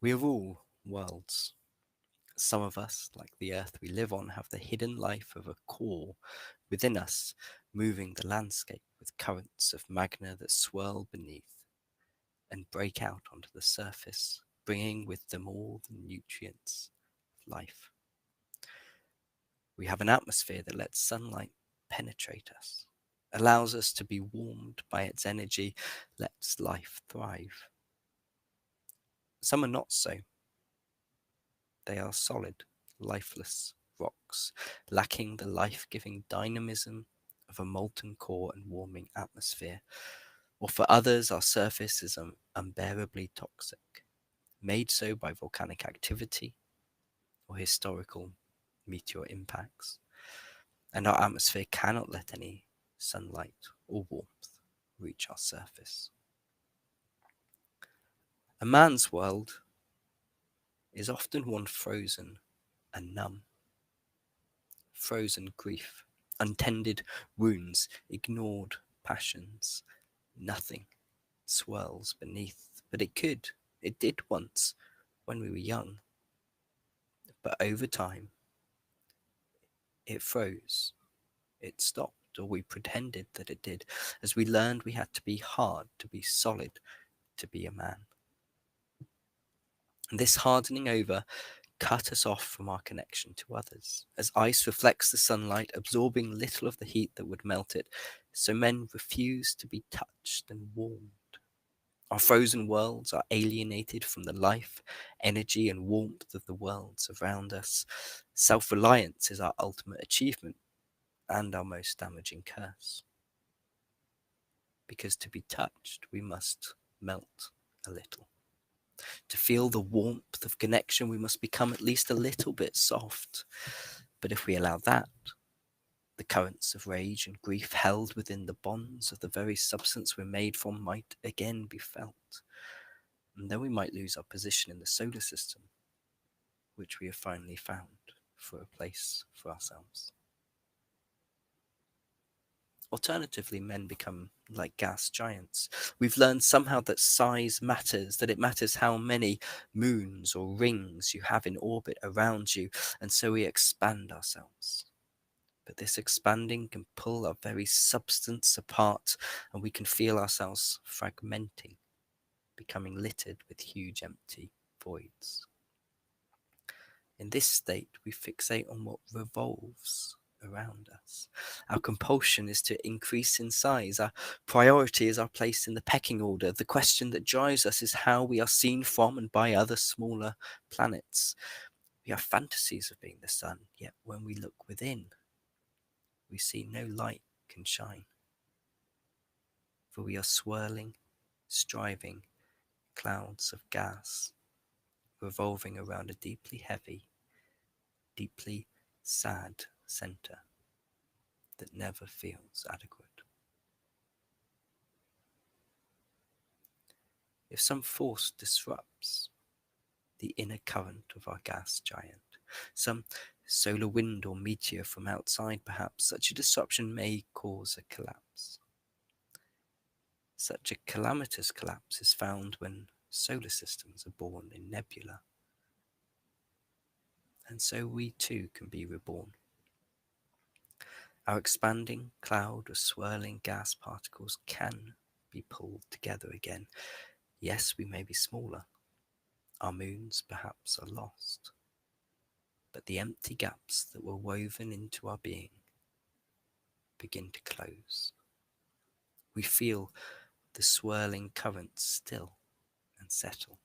We are all worlds. Some of us, like the earth we live on, have the hidden life of a core within us, moving the landscape with currents of magna that swirl beneath and break out onto the surface, bringing with them all the nutrients of life. We have an atmosphere that lets sunlight penetrate us, allows us to be warmed by its energy, lets life thrive. Some are not so. They are solid, lifeless rocks, lacking the life-giving dynamism of a molten core and warming atmosphere. Or for others, our surface is unbearably toxic, made so by volcanic activity or historical meteor impacts, and our atmosphere cannot let any sunlight or warmth reach our surface. A man's world is often one frozen and numb. Frozen grief, untended wounds, ignored passions. Nothing swirls beneath, but it did once when we were young. But over time, it froze, it stopped, or we pretended that it did, as we learned we had to be hard, to be solid, to be a man. And this hardening over cut us off from our connection to others. As ice reflects the sunlight, absorbing little of the heat that would melt it, so men refuse to be touched and warmed. Our frozen worlds are alienated from the life, energy, and warmth of the worlds around us. Self-reliance is our ultimate achievement and our most damaging curse. Because to be touched, we must melt a little. To feel the warmth of connection, we must become at least a little bit soft. But if we allow that, the currents of rage and grief held within the bonds of the very substance we're made from might again be felt. And then we might lose our position in the solar system, which we have finally found for a place for ourselves. Alternatively, men become like gas giants. We've learned somehow that size matters, that it matters how many moons or rings you have in orbit around you, and so we expand ourselves. But this expanding can pull our very substance apart, and we can feel ourselves fragmenting, becoming littered with huge empty voids. In this state, we fixate on what revolves around us. Our compulsion is to increase in size. Our priority is our place in the pecking order. The question that drives us is how we are seen from and by other smaller planets. We have fantasies of being the sun, yet when we look within, we see no light can shine. For we are swirling, striving clouds of gas, revolving around a deeply heavy, deeply sad center that never feels adequate. If some force disrupts the inner current of our gas giant, some solar wind or meteor from outside perhaps, such a disruption may cause a collapse. Such a calamitous collapse is found when solar systems are born in nebula. And so we too can be reborn. Our expanding cloud of swirling gas particles can be pulled together again. Yes, we may be smaller. Our moons perhaps are lost. But the empty gaps that were woven into our being begin to close. We feel the swirling currents still and settle.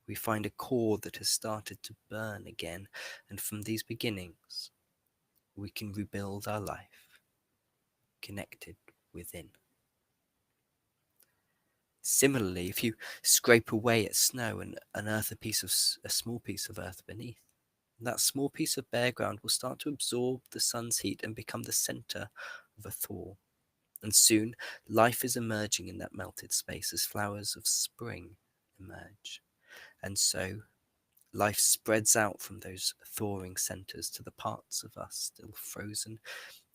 We find a core that has started to burn again, and from these beginnings, we can rebuild our life, connected within. Similarly, if you scrape away at snow and unearth a small piece of earth beneath, that small piece of bare ground will start to absorb the sun's heat and become the center of a thaw. And soon, life is emerging in that melted space as flowers of spring emerge. And so, life spreads out from those thawing centers to the parts of us still frozen,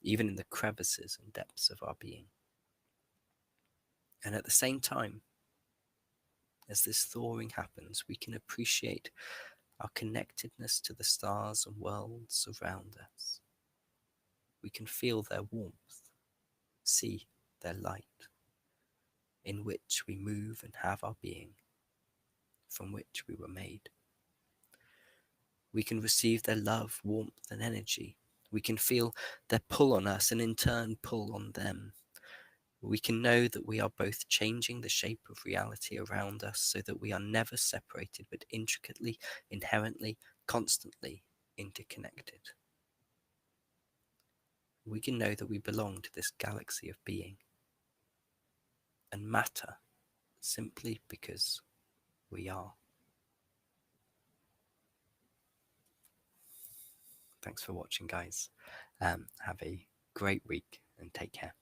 even in the crevices and depths of our being. And at the same time, As this thawing happens, we can appreciate our connectedness to the stars and worlds around us. We can feel their warmth, see their light, in which we move and have our being, from which we were made. We can receive their love, warmth, and energy. We can feel their pull on us and in turn pull on them. We can know that we are both changing the shape of reality around us so that we are never separated, but intricately, inherently, constantly interconnected. We can know that we belong to this galaxy of being and matter simply because we are. Thanks for watching, guys. Have a great week and take care.